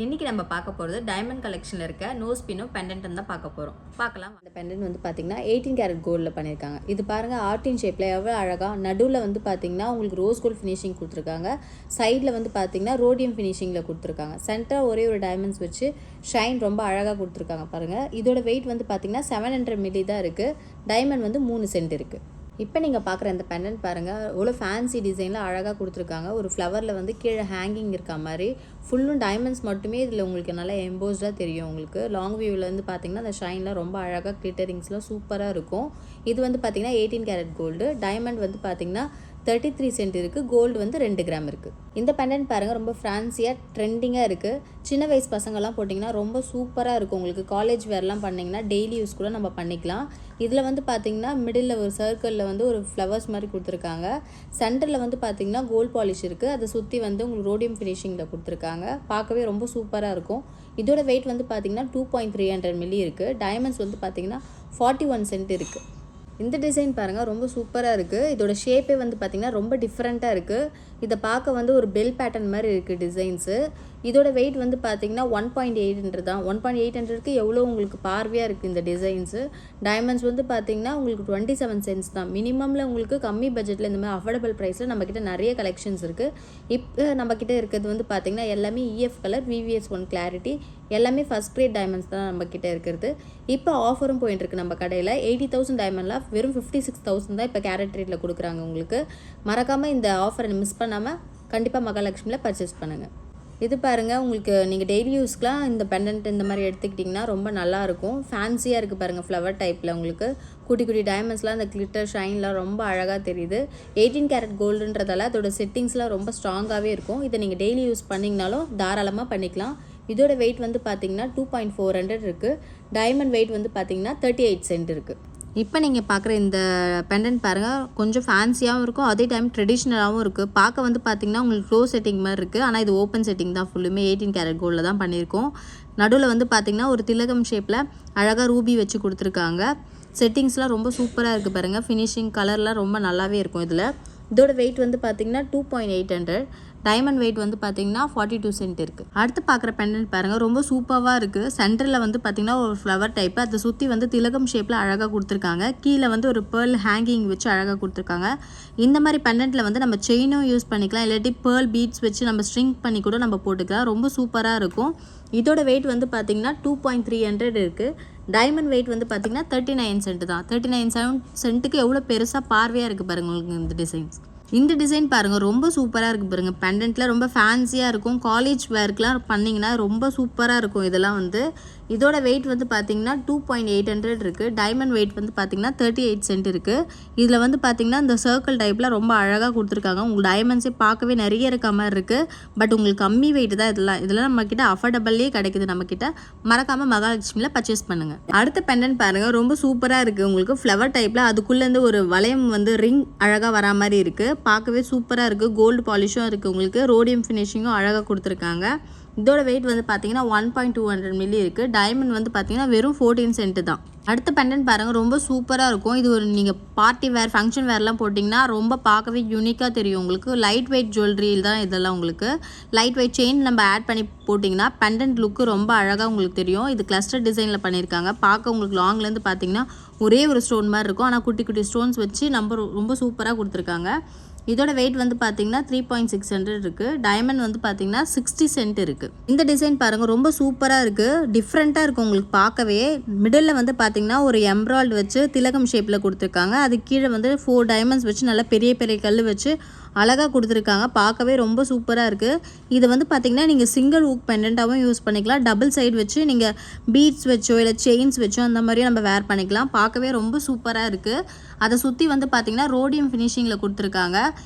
இன்னைக்கு நம்ம பார்க்க போகிறது டைமண்ட் கலெக்ஷனில் இருக்க நோஸ் பின்னும் பெண்டன்ட்டும் தான் பார்க்க போகிறோம். பார்க்கலாம். அந்த பெண்டன்ட் வந்து பார்த்தீங்கன்னா 18 கேரட் கோல்டில் பண்ணியிருக்காங்க. இது பாருங்கள், ஆர்டின் ஷேப்பில் எவ்வளோ அழகாக. நடுவில் வந்து பார்த்தீங்கன்னா உங்களுக்கு ரோஸ் கோல்டு ஃபினிஷிங் கொடுத்துருக்காங்க. சைடில் வந்து பார்த்தீங்கன்னா ரோடியம் ஃபினிஷிங்கில் கொடுத்துருக்காங்க. சென்டராக ஒரே ஒரு டைமண்ட்ஸ் வச்சு ஷைன் ரொம்ப அழகாக கொடுத்துருக்காங்க பாருங்கள். இதோட வெயிட் வந்து பார்த்தீங்கன்னா 700 மில்லி தான் இருக்குது. டைமண்ட் வந்து 3 சென்ட் இருக்குது. இப்போ நீங்கள் பார்க்குற இந்த பெண்டன்ட் பாருங்கள், எவ்வளோ ஃபேன்சி டிசைனில் அழகாக கொடுத்துருக்காங்க. ஒரு ஃப்ளவரில் வந்து கீழே ஹேங்கிங் இருக்க மாதிரி ஃபுல்லும் டைமண்ட்ஸ் மட்டுமே இதில் உங்களுக்கு நல்லா எம்போஸ்டாக தெரியும். உங்களுக்கு லாங் வியூவில் வந்து பார்த்திங்கன்னா அந்த ஷைனில் ரொம்ப அழகாக கிளிட்டரிங்ஸ்லாம் சூப்பராக இருக்கும். இது வந்து பார்த்திங்கன்னா 18 கேரட் கோல்டு. டைமண்ட் வந்து பார்த்திங்கன்னா 33 சென்ட் இருக்குது. கோல்டு வந்து 2 கிராம் இருக்குது. இந்த பெண்டன்ட் பாருங்கள், ரொம்ப ஃபேன்சியாக ட்ரெண்டிங்காக இருக்குது. சின்ன வயசு பசங்கள்லாம் போட்டிங்கன்னா ரொம்ப சூப்பராக இருக்கும். உங்களுக்கு காலேஜ் வேர்லாம் பண்ணிங்கன்னா டெய்லி யூஸ் கூட நம்ம பண்ணிக்கலாம். இதில் வந்து பார்த்திங்கன்னா மிடில் ஒரு சர்க்கிளில் வந்து ஒரு ஃப்ளவர்ஸ் மாதிரி கொடுத்துருக்காங்க. சென்டரில் வந்து பார்த்திங்கன்னா கோல்ட் பாலிஷ் இருக்குது. அதை சுற்றி வந்து உங்களுக்கு ரோடியம் ஃபினிஷிங்கில் கொடுத்துருக்காங்க. பார்க்கவே ரொம்ப சூப்பராக இருக்கும். இதோட வெயிட் வந்து பார்த்திங்கன்னா 2.300 மில்லி இருக்குது. டைமண்ட்ஸ் வந்து பார்த்திங்கன்னா 41 சென்ட் இருக்குது. இந்த டிசைன் பாருங்கள், ரொம்ப சூப்பராக இருக்குது. இதோட ஷேப்பே வந்து பார்த்திங்கன்னா ரொம்ப டிஃப்ரெண்ட்டாக இருக்குது. இதை பார்க்க வந்து ஒரு பெல் பேட்டர்ன் மாதிரி இருக்குது டிசைன்ஸு. இதோட வெயிட் வந்து பார்த்திங்கன்னா 1.800 தான். 1.800க்கு எவ்வளோ உங்களுக்கு பார்வையாக இருக்குது இந்த டிசைன்ஸு. டைமண்ட்ஸ் வந்து பார்த்திங்கன்னா உங்களுக்கு 27 சென்ட்ஸ் தான். மினிமமில் உங்களுக்கு கம்மி பட்ஜெட்டில் இந்த மாதிரி அஃபோர்டபுள் ப்ரைஸில் நம்மக்கிட்ட நிறைய கலெக்ஷன்ஸ் இருக்குது. இப்போ நம்மக்கிட்ட இருக்கிறது வந்து பார்த்திங்கன்னா எல்லாமே இஎஃப் கலர், VVS1 கிளாரிட்டி, எல்லாமே ஃபஸ்ட் கிரேட் டைமண்ட்ஸ் தான் நம்மக்கிட்ட இருக்கிறது. இப்போ ஆஃபரும் போயிட்டுருக்கு நம்ம கடையில். 80,000 டைமண்ட்லாம் வெறும் 56,000 தான் இப்போ கேரட் ரேட்டில் கொடுக்குறாங்க உங்களுக்கு. மறக்காமல் இந்த ஆஃபரை மிஸ் பண்ணாமல் கண்டிப்பாக மகாலட்சுமியில் பர்ச்சேஸ் பண்ணுங்கள். இது பாருங்கள், உங்களுக்கு நீங்கள் டெய்லி யூஸ்க்கெலாம் இந்த பெண்டன்ட் இந்த மாதிரி எடுத்துக்கிட்டிங்கன்னா ரொம்ப நல்லாயிருக்கும். ஃபேன்சியாக இருக்குது பாருங்கள், ஃப்ளவர் டைப்பில் உங்களுக்கு குட்டி குட்டி டைமண்ட்ஸ்லாம் அந்த கிளிட்டர் ஷைன்லாம் ரொம்ப அழகாக தெரியுது. 18 கேரட் கோல்டுன்றதால அதோட செட்டிங்ஸ்லாம் ரொம்ப ஸ்ட்ராங்காகவே இருக்கும். இதை நீங்கள் டெய்லி யூஸ் பண்ணிங்கனாலும் தாராளமாக பண்ணிக்கலாம். இதோட வெயிட் வந்து பார்த்திங்கன்னா 2.400 இருக்குது. டைமண்ட் வெயிட் வந்து பார்த்திங்கன்னா 38 சென்ட் இருக்குது. இப்போ நீங்கள் பார்க்குற இந்த பெண்டன்ட் பாருங்கள், கொஞ்சம் ஃபேன்சியாகவும் இருக்கும், அதே டைம் ட்ரெடிஷ்னலாகவும் இருக்குது. பார்க்க வந்து பார்த்திங்கன்னா உங்களுக்கு க்ளோஸ் செட்டிங் மாதிரி இருக்குது. ஆனால் இது ஓப்பன் செட்டிங் தான். ஃபுல்லுமே 18 கேரட் கோல்டில் தான் பண்ணியிருக்கோம். நடுவில் வந்து பார்த்திங்கன்னா ஒரு திலகம் ஷேப்பில் அழகாக ரூபி வச்சு கொடுத்துருக்காங்க. செட்டிங்ஸ்லாம் ரொம்ப சூப்பராக இருக்குது பாருங்கள். ஃபினிஷிங் கலர்லாம் ரொம்ப நல்லாவே இருக்கும் இதில். இதோட வெயிட் வந்து பார்த்திங்கன்னா 2.800. டைமண்ட் வெயிட் வந்து பார்த்திங்கன்னா 42 சென்ட் இருக்குது. அடுத்து பார்க்குற பெண்டன்ட் பாருங்கள், ரொம்ப சூப்பராக இருக்குது. சென்டரில் வந்து பார்த்திங்கன்னா ஒரு ஃப்ளவர் டைப்பு, அதை சுற்றி வந்து திலகம் ஷேப்பில் அழகாக கொடுத்துருக்காங்க. கீழே வந்து ஒரு பேர்ல் ஹேங்கிங் வச்சு அழகாக கொடுத்துருக்காங்க. இந்த மாதிரி பெண்டன்ட்டில் வந்து நம்ம செயினும் யூஸ் பண்ணிக்கலாம், இல்லாட்டி பேர்ல் பீட்ஸ் வச்சு நம்ம ஸ்ட்ரிங் பண்ணி கூட நம்ம போட்டுக்கலாம். ரொம்ப சூப்பராக இருக்கும். இதோட வெயிட் வந்து பார்த்திங்கன்னா 2.300 இருக்குது. டைமண்ட் வெயிட் வந்து பார்த்திங்கன்னா 39 சென்ட் தான். 39 சென்ட்டுக்கு எவ்வளோ பெருசாக பார்வையாக இருக்குது பாருங்கள் உங்களுக்கு இந்த டிசைன்ஸ். இந்த டிசைன் பாருங்கள், ரொம்ப சூப்பராக இருக்குது பாருங்கள். பெண்டன்ட்டில் ரொம்ப ஃபேன்சியாக இருக்கும். காலேஜ் வேர்க்கெலாம் பண்ணிங்கன்னா ரொம்ப சூப்பராக இருக்கும். இதெல்லாம் வந்து இதோட வெயிட் வந்து பார்த்திங்கன்னா 2.800 இருக்குது. டைமண்ட் வெயிட் வந்து பார்த்திங்கன்னா 38 சென்ட் இருக்குது. இதில் வந்து பார்த்திங்கன்னா இந்த சர்க்கிள் டைப்பில் ரொம்ப அழகாக கொடுத்துருக்காங்க. உங்களுக்கு டைமண்ட்ஸே பார்க்கவே நிறைய இருக்க மாதிரி இருக்குது. பட் உங்களுக்கு கம்மி வெயிட் தான் இதெல்லாம் நம்மக்கிட்ட அஃபோர்டபுள்லேயே கிடைக்குது நம்மக்கிட்ட. மறக்காமல் மகாலட்சுமியில் பர்ச்சேஸ் பண்ணுங்கள். அடுத்த பெண்டன்ட் பாருங்கள், ரொம்ப சூப்பராக இருக்குது. உங்களுக்கு ஃப்ளவர் டைப்பில் அதுக்குள்ளேருந்து ஒரு வளையம் வந்து ரிங் அழகாக வரா மாதிரி இருக்குது. பார்க்கவே சூப்பராக இருக்குது. கோல்டு பாலிஷும் இருக்குது. உங்களுக்கு ரோடியம் ஃபினிஷிங்கும் அழகாக கொடுத்துருக்காங்க. இதோட வெயிட் வந்து பார்த்தீங்கன்னா 1.200 மில்லி இருக்குது. டைமண்ட் வந்து பார்த்தீங்கன்னா வெறும் 14 சென்ட் தான். அடுத்த பெண்டன்ட் பாருங்கள், ரொம்ப சூப்பராக இருக்கும். இது ஒரு நீங்கள் பார்ட்டி வேர், ஃபங்க்ஷன் வேர்லாம் போட்டிங்கன்னா ரொம்ப பார்க்கவே யூனிக்காக தெரியும். உங்களுக்கு லைட் வெயிட் ஜுவல்லரியில் தான் இதெல்லாம். உங்களுக்கு லைட் வெயிட் செயின் நம்ம ஆட் பண்ணி போட்டிங்கன்னா பெண்டன்ட் லுக்கு ரொம்ப அழகாக உங்களுக்கு தெரியும். இது கிளஸ்டர் டிசைனில் பண்ணியிருக்காங்க. பார்க்க உங்களுக்கு லாங்லேருந்து பார்த்தீங்கன்னா ஒரே ஒரு ஸ்டோன் மாதிரி இருக்கும். ஆனால் குட்டி குட்டி ஸ்டோன்ஸ் வச்சு நம்ம ரொம்ப சூப்பராக கொடுத்துருக்காங்க. இதோட வெயிட் வந்து பார்த்தீங்கன்னா 3.600 இருக்குது. டைமண்ட் வந்து பார்த்தீங்கன்னா 60 சென்ட் இருக்குது. இந்த டிசைன் பாருங்கள், ரொம்ப சூப்பராக இருக்குது. டிஃப்ரெண்ட்டாக இருக்கும் உங்களுக்கு பார்க்கவே. மிடில் வந்து பார்த்தீங்கன்னா ஒரு எம்ப்ராய்டு வச்சு திலகம் ஷேப்பில் கொடுத்துருக்காங்க. அது கீழே வந்து 4 டைமண்ட்ஸ் வச்சு நல்லா பெரிய பெரிய கல் வச்சு அழகாக கொடுத்துருக்காங்க. பார்க்கவே ரொம்ப சூப்பராக இருக்குது. இதை வந்து பார்த்திங்கன்னா நீங்கள் சிங்கிள் ஊக் பெண்டண்ட்டாகவும் யூஸ் பண்ணிக்கலாம். டபுள் சைடு வச்சு நீங்கள் பீட்ஸ் வச்சோ இல்லை செயின்ஸ் வச்சோ அந்த மாதிரியும் நம்ம வேர் பண்ணிக்கலாம். பார்க்கவே ரொம்ப சூப்பராக இருக்குது. அதை சுற்றி வந்து பார்த்திங்கன்னா ரோடியம் ஃபினிஷிங்கில் கொடுத்துருக்காங்க.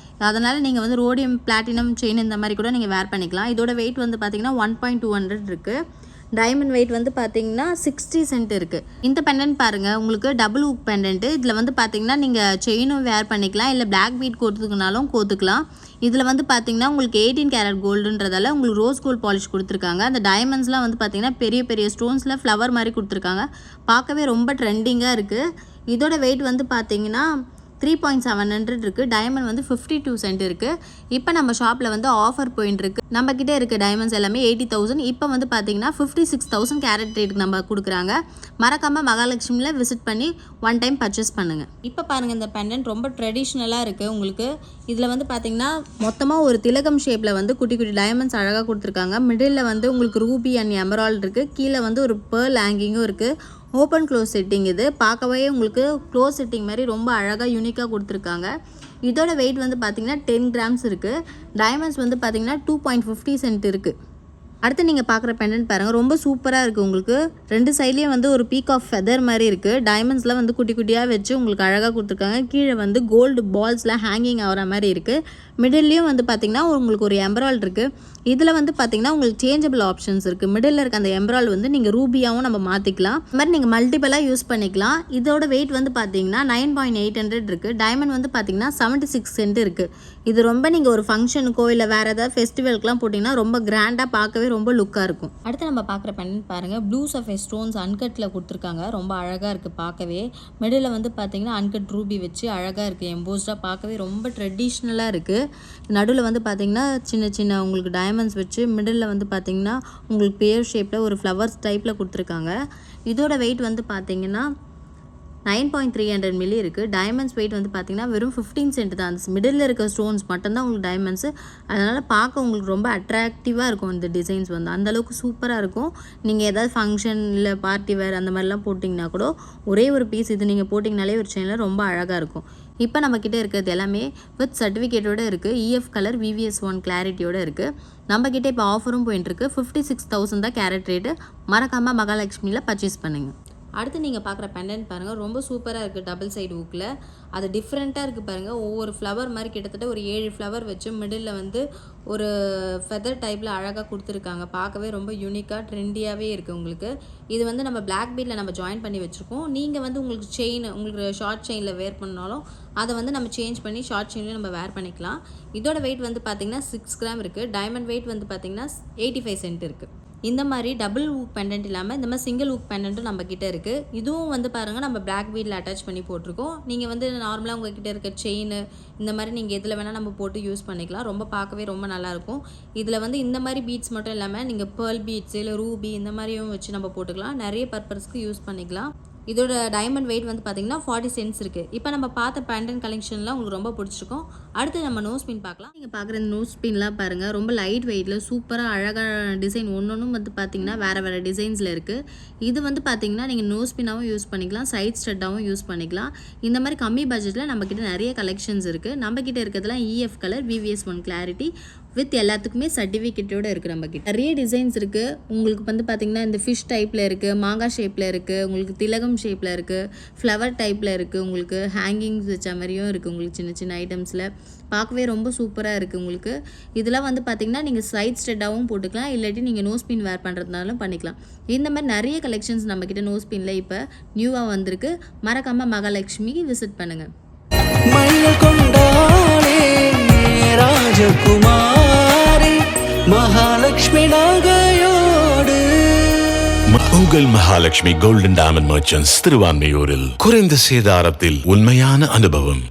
அதனால் நீங்கள் வந்து ரோடியம் பிளாட்டினம் செயின் இந்த மாதிரி கூட நீங்கள் வேர் பண்ணிக்கலாம். இதோட வெயிட் வந்து பார்த்திங்கன்னா 1.200 இருக்குது. டைமண்ட் வெயிட் வந்து பார்த்தீங்கன்னா 60 சென்ட் இருக்குது. இந்த பெண்டன்ட் பாருங்கள், உங்களுக்கு டபுள் ஹூக் பெண்டன்ட்டு. இதில் வந்து பார்த்தீங்கன்னா நீங்கள் செயினும் வேர் பண்ணிக்கலாம், இல்லை பிளாக் பீட் கோத்துக்குனாலும் கோத்துக்கலாம். இதில் வந்து பார்த்தீங்கன்னா உங்களுக்கு 18 கேரட் கோல்டுன்றதால உங்களுக்கு ரோஸ் கோல்டு பாலிஷ் கொடுத்துருக்காங்க. அந்த டைமண்ட்ஸ்லாம் வந்து பார்த்தீங்கன்னா பெரிய பெரிய ஸ்டோன்ஸில் ஃப்ளவர் மாதிரி கொடுத்துருக்காங்க. பார்க்கவே ரொம்ப ட்ரெண்டிங்காக இருக்குது. இதோட வெயிட் வந்து பார்த்தீங்கன்னா 3.700 இருக்குது. டைமண்ட் வந்து 52 சென்ட் இருக்குது. இப்போ நம்ம ஷாப்பில் வந்து ஆஃபர் போயின்னு இருக்கு. நம்ம கிட்டே இருக்க டைமண்ட்ஸ் எல்லாமே 80,000. இப்போ வந்து பார்த்தீங்கன்னா 56,000 கேரட் ரேட்டுக்கு நம்ம கொடுக்குறாங்க. மறக்காமல் மகாலட்சுமியில் விசிட் பண்ணி ஒன் டைம் பர்ச்சேஸ் பண்ணுங்கள். இப்போ பாருங்கள், இந்த பெண்டன்ட் ரொம்ப ட்ரெடிஷ்னலாக இருக்குது உங்களுக்கு. இதில் வந்து பார்த்தீங்கன்னா மொத்தமாக ஒரு திலகம் ஷேப்பில் வந்து குட்டி குட்டி டைமண்ட்ஸ் அழகாக கொடுத்துருக்காங்க. மிடில் வந்து உங்களுக்கு ரூபி அண்ட் எமரால்டு இருக்குது. கீழே வந்து ஒரு பேர்ல் ஹேங்கிங்கும் இருக்குது. Open close setting. இது பார்க்கவே உங்களுக்கு க்ளோஸ் செட்டிங் மாதிரி ரொம்ப அழகாக யூனிக்காக கொடுத்துருக்காங்க. இதோட வெயிட் வந்து பார்த்திங்கன்னா 10 கிராம்ஸ் இருக்குது. டைமண்ட்ஸ் வந்து பார்த்திங்கன்னா 2.50 சென்ட் இருக்குது. அடுத்து நீங்கள் பார்க்குற பெண்டன்ட் பாருங்கள், ரொம்ப சூப்பராக இருக்குது உங்களுக்கு. 2 சைட்லேயும் வந்து ஒரு பீக் ஆஃப் ஃபெதர் மாதிரி இருக்குது. டைமண்ட்ஸ்லாம் வந்து குட்டி குட்டியாக வச்சு உங்களுக்கு அழகாக கொடுத்துருக்காங்க. கீழே வந்து கோல்டு பால்ஸ்லாம் ஹேங்கிங் ஆகிற மாதிரி இருக்குது. மிடில்லையும் வந்து பார்த்திங்கன்னா உங்களுக்கு ஒரு எம்பரால்டு இருக்குது. இதில் வந்து பார்த்திங்கன்னா உங்களுக்கு சேஞ்சபிள் ஆப்ஷன்ஸ் இருக்குது. மிடில் இருக்க அந்த எம்பரால்டு வந்து நீங்கள் ரூபியாகவும் நம்ம மாற்றிக்கலாம். இந்த மாதிரி நீங்கள் மல்டிபிளாக யூஸ் பண்ணிக்கலாம். இதோட வெயிட் வந்து பார்த்திங்கன்னா 9.800 இருக்குது. டைமண்ட் வந்து பார்த்திங்கன்னா 76 சென்ட் இருக்குது. இது ரொம்ப நீங்கள் ஒரு ஃபங்க்ஷனுக்கோ இல்லை வேறு ஏதாவது ஃபெஸ்டிவலுக்குலாம் போட்டிங்கன்னா ரொம்ப கிராண்டாக பார்க்கவே ரொம்ப லுக்காக இருக்கும். அடுத்து நம்ம பார்க்குற பெண்டன்ட் பாருங்கள், ப்ளூஸ் ஆஃப் ஸ்டோன்ஸ் அன்கட்டில் கொடுத்துருக்காங்க. ரொம்ப அழகாக இருக்குது பார்க்கவே. மிடில் வந்து பார்த்திங்கன்னா அன்கட் ரூபி வச்சு அழகாக இருக்குது. எம்போஸ்டாக பார்க்கவே ரொம்ப ட்ரெடிஷ்னலாக இருக்குது. நடுவில் வந்து பார்த்திங்கன்னா சின்ன சின்ன உங்களுக்கு டைமண்ட்ஸ் வச்சு மிடில் வந்து பார்த்திங்கன்னா உங்களுக்கு பேர் ஷேப்பில் ஒரு ஃப்ளவர்ஸ் டைப்பில் கொடுத்துருக்காங்க. இதோட வெயிட் வந்து பார்த்திங்கன்னா 9.300 மில்லி இருக்குது. டைமண்ட்ஸ் வெயிட் வந்து பார்த்திங்கன்னா வெறும் 15 சென்ட் தான். அந்த மிடில் இருக்க ஸ்டோன்ஸ் மட்டும்தான் உங்களுக்கு டைமண்ட்ஸு. அதனால் பார்க்க உங்களுக்கு ரொம்ப அட்ராக்டிவாக இருக்கும். இந்த டிசைன்ஸ் வந்து அந்தளவுக்கு சூப்பராக இருக்கும். நீங்கள் ஏதாவது ஃபங்க்ஷன் இல்லை பார்ட்டி வேர் அந்த மாதிரிலாம் போட்டிங்கன்னா கூட ஒரே ஒரு பீஸ் இது நீங்கள் போட்டிங்கனாலே ஒரு செயினில் ரொம்ப அழகாக இருக்கும். இப்போ நம்மக்கிட்ட இருக்கிறது எல்லாமே வித் சர்டிஃபிகேட்டோடு இருக்குது. EF கலர் VVS1 கிளாரிட்டியோடு இருக்குது. நம்மக்கிட்ட இப்போ ஆஃபரும் போயிட்டுருக்கு. 56,000 தான் கேரட் ரேட்டு. மறக்காமல் மகாலட்சுமியில் பர்ச்சேஸ் பண்ணுங்கள். அடுத்து நீங்கள் பார்க்குற பெண்டன்ட் பாருங்கள், ரொம்ப சூப்பராக இருக்குது. டபுள் சைடு ஊக்கில் அது டிஃப்ரெண்ட்டாக இருக்குது பாருங்கள். ஒவ்வொரு ஃப்ளவர் மாதிரி கிட்டத்தட்ட ஒரு 7 ஃப்ளவர் வச்சு மிடில் வந்து ஒரு ஃபெதர் டைப்பில் அழகாக கொடுத்துருக்காங்க. பார்க்கவே ரொம்ப யூனிக்காக ட்ரெண்டியாகவே இருக்குது உங்களுக்கு. இது வந்து நம்ம பிளாக் பீட்டில் நம்ம ஜாயின் பண்ணி வச்சுருக்கோம். நீங்கள் வந்து உங்களுக்கு செயின் உங்களுக்கு ஷார்ட் செயினில் வேர் பண்ணாலும் அதை வந்து நம்ம சேஞ்ச் பண்ணி ஷார்ட் செயின்லேயும் நம்ம வேர் பண்ணிக்கலாம். இதோட வெயிட் வந்து பார்த்திங்கன்னா 6 கிராம் இருக்குது. டைமண்ட் வெயிட் வந்து பார்த்திங்கன்னா 85 சென்ட் இருக்குது. இந்த மாதிரி டபுள் ஊக் பெண்டன்ட் இல்லாமல் இந்த மாதிரி சிங்கிள் ஊக் பெண்டன்ட்டும் நம்ம கிட்ட இருக்குது. இதுவும் வந்து பாருங்கள், நம்ம பிளாக் பீட்டில் அட்டாச் பண்ணி போட்டிருக்கோம். நீங்கள் வந்து நார்மலாக உங்ககிட்ட இருக்க செயின் இந்த மாதிரி நீங்கள் எதில் வேணால் நம்ம போட்டு யூஸ் பண்ணிக்கலாம். ரொம்ப பார்க்கவே ரொம்ப நல்லாயிருக்கும். இதில் வந்து இந்த மாதிரி பீட்ஸ் மட்டும் இல்லாமல் நீங்கள் பேர்ல் பீட்ஸ் இல்லை ரூபி இந்த மாதிரியும் வச்சு நம்ம போட்டுக்கலாம். நிறைய பர்பஸ்க்கு யூஸ் பண்ணிக்கலாம். இதோட டைமண்ட் வெயிட் வந்து பார்த்திங்கன்னா 40 சென்ட்ஸ் இருக்குது. இப்போ நம்ம பார்த்த பெண்டன்ட் கலெக்ஷன்லாம் உங்களுக்கு ரொம்ப பிடிச்சிருக்கும். அடுத்து நம்ம நோஸ் பின் பார்க்கலாம். நீங்கள் பார்க்குற இந்த நோஸ் பின்லாம் பாருங்கள், ரொம்ப லைட் வெயிட்டில் சூப்பராக அழகான டிசைன் ஒன்றும் வந்து பார்த்திங்கன்னா வேறு டிசைன்ஸில் இருக்குது. இது வந்து பார்த்திங்கன்னா நீங்கள் நோஸ் பின்னாகவும் யூஸ் பண்ணிக்கலாம், சைட் ஸ்டட்டாகவும் யூஸ் பண்ணிக்கலாம். இந்த மாதிரி கம்மி பட்ஜெட்டில் நம்மக்கிட்ட நிறைய கலெக்ஷன்ஸ் இருக்குது. நம்மக்கிட்ட இருக்கிறதுலாம் EF colour VVS1 clarity with எல்லாத்துக்குமே சர்டிஃபிகேட்டோடு இருக்குது. நம்மக்கிட்ட நிறைய டிசைன்ஸ் இருக்குது. உங்களுக்கு வந்து பார்த்திங்கன்னா இந்த ஃபிஷ் டைப்பில் இருக்குது, மாங்காய் ஷேப்பில் இருக்குது, உங்களுக்கு திலகம் ஷேப்பில் இருக்குது, ஃப்ளவர் டைப்பில் இருக்குது, உங்களுக்கு ஹேங்கிங்ஸ் வச்ச மாதிரியும் இருக்குது. உங்களுக்கு சின்ன சின்ன ஐட்டம்ஸில் பார்க்கவே ரொம்ப சூப்பராக இருக்குது உங்களுக்கு. இதெல்லாம் வந்து பார்த்திங்கன்னா நீங்கள் சைட் ஸ்டெட்டாகவும் போட்டுக்கலாம், இல்லாட்டி நீங்கள் நோஸ் பின் வேர் பண்ணுறதுனாலும் பண்ணிக்கலாம். இந்த மாதிரி நிறைய கலெக்ஷன்ஸ் நம்மக்கிட்ட நோஸ் பின்னில் இப்போ நியூவாக வந்திருக்கு. மறக்காமல் மகாலட்சுமிக்கு விசிட் பண்ணுங்கள். ராஜகுமாரி மகாலட்சுமி நகையோடு உங்கள் மகாலட்சுமி கோல்டன் டைமண்ட் மர்ச்சன்ட்ஸ் திருவான்மையூரில் குறைந்த சேதாரத்தில் உண்மையான அனுபவம்.